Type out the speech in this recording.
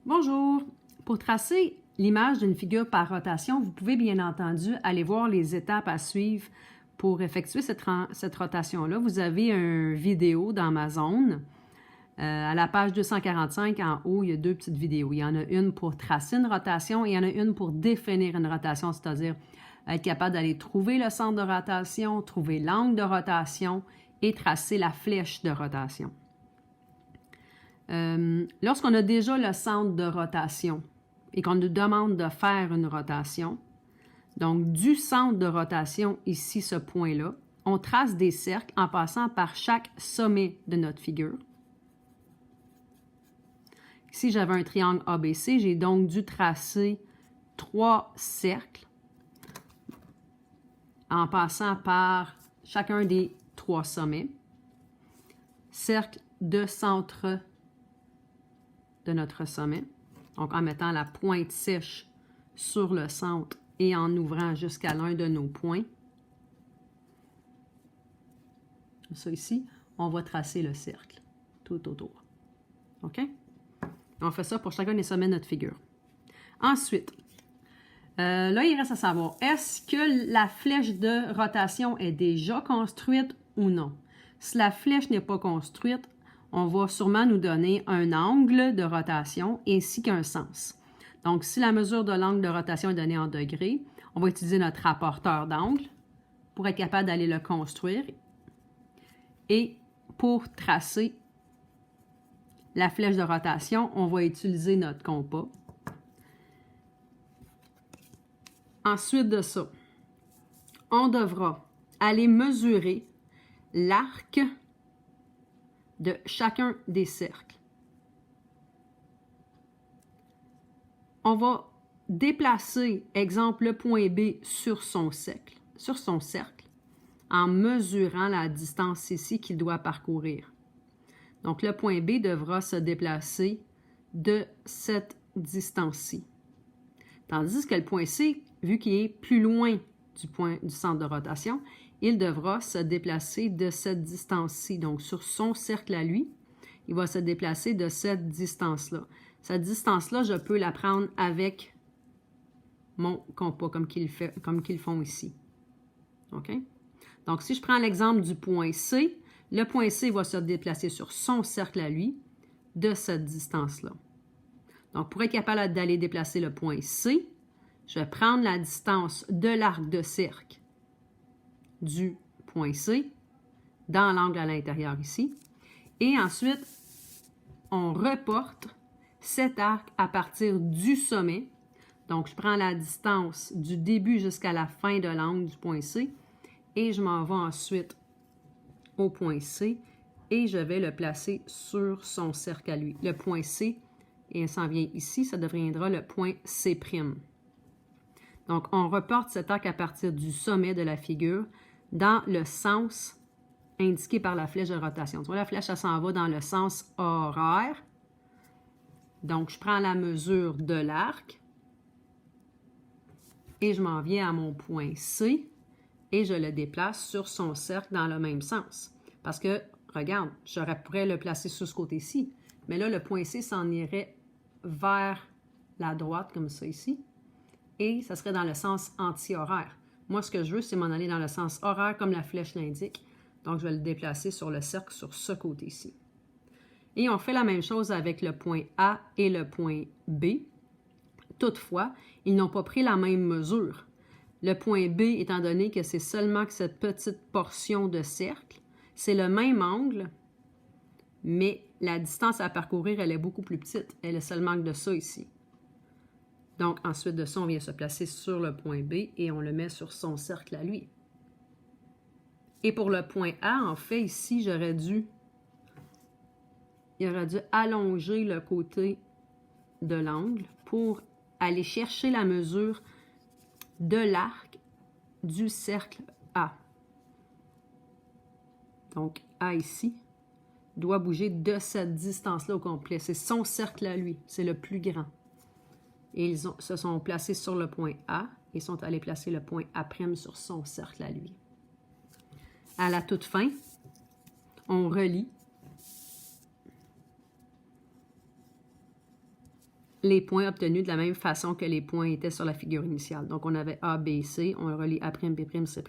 Bonjour! Pour tracer l'image d'une figure par rotation, vous pouvez bien entendu aller voir les étapes à suivre pour effectuer cette rotation-là. Vous avez une vidéo dans ma zone. À la page 245, en haut, il y a deux petites vidéos. Il y en a une pour tracer une rotation et il y en a une pour définir une rotation, c'est-à-dire être capable d'aller trouver le centre de rotation, trouver l'angle de rotation et tracer la flèche de rotation. Lorsqu'on a déjà le centre de rotation et qu'on nous demande de faire une rotation, donc du centre de rotation, ici, ce point-là, on trace des cercles en passant par chaque sommet de notre figure. Ici, j'avais un triangle ABC, j'ai donc dû tracer 3 cercles en passant par chacun des 3 sommets. Cercle de centre de notre sommet. Donc, en mettant la pointe sèche sur le centre et en ouvrant jusqu'à l'un de nos points. Ça ici, on va tracer le cercle tout autour. OK? On fait ça pour chacun des sommets de notre figure. Ensuite, là, il reste à savoir, est-ce que la flèche de rotation est déjà construite ou non? Si la flèche n'est pas construite, on va sûrement nous donner un angle de rotation ainsi qu'un sens. Donc, si la mesure de l'angle de rotation est donnée en degrés, on va utiliser notre rapporteur d'angle pour être capable d'aller le construire et pour tracer la flèche de rotation, on va utiliser notre compas. Ensuite de ça, on devra aller mesurer l'arc de chacun des cercles. On va déplacer, exemple, le point B sur son cercle, en mesurant la distance ici qu'il doit parcourir. Donc, le point B devra se déplacer de cette distance-ci. Tandis que le point C, vu qu'il est plus loin du centre de rotation, il devra se déplacer de cette distance-ci. Donc, sur son cercle à lui, il va se déplacer de cette distance-là. Cette distance-là, je peux la prendre avec mon compas, comme qu'ils font ici. OK? Donc, si je prends l'exemple du point C, le point C va se déplacer sur son cercle à lui de cette distance-là. Donc, pour être capable d'aller déplacer le point C, je vais prendre la distance de l'arc de cercle du point C dans l'angle à l'intérieur ici. Et ensuite, on reporte cet arc à partir du sommet. Donc, je prends la distance du début jusqu'à la fin de l'angle du point C et je m'en vais ensuite au point C et je vais le placer sur son cercle à lui. Le point C, et il s'en vient ici, ça deviendra le point C'. Donc, on reporte cet arc à partir du sommet de la figure dans le sens indiqué par la flèche de rotation. Tu vois, la flèche, ça s'en va dans le sens horaire. Donc, je prends la mesure de l'arc et je m'en viens à mon point C et je le déplace sur son cercle dans le même sens. Parce que, regarde, pourrais le placer sur ce côté-ci, mais là, le point C s'en irait vers la droite, comme ça ici, et ça serait dans le sens anti-horaire. Moi, ce que je veux, c'est m'en aller dans le sens horaire, comme la flèche l'indique. Donc, je vais le déplacer sur le cercle sur ce côté-ci. Et on fait la même chose avec le point A et le point B. Toutefois, ils n'ont pas pris la même mesure. Le point B, étant donné que c'est seulement que cette petite portion de cercle, c'est le même angle, mais la distance à parcourir, elle est beaucoup plus petite. Elle est seulement de ça ici. Donc, ensuite de ça, on vient se placer sur le point B et on le met sur son cercle à lui. Et pour le point A, en fait, ici, il aurait dû allonger le côté de l'angle pour aller chercher la mesure de l'arc du cercle A. Donc, A ici doit bouger de cette distance-là au complet. C'est son cercle à lui, c'est le plus grand. Et ils se sont placés sur le point A et sont allés placer le point A' sur son cercle à lui. À la toute fin, on relie les points obtenus de la même façon que les points étaient sur la figure initiale. Donc, on avait A, B, C, on relie A', B', C'.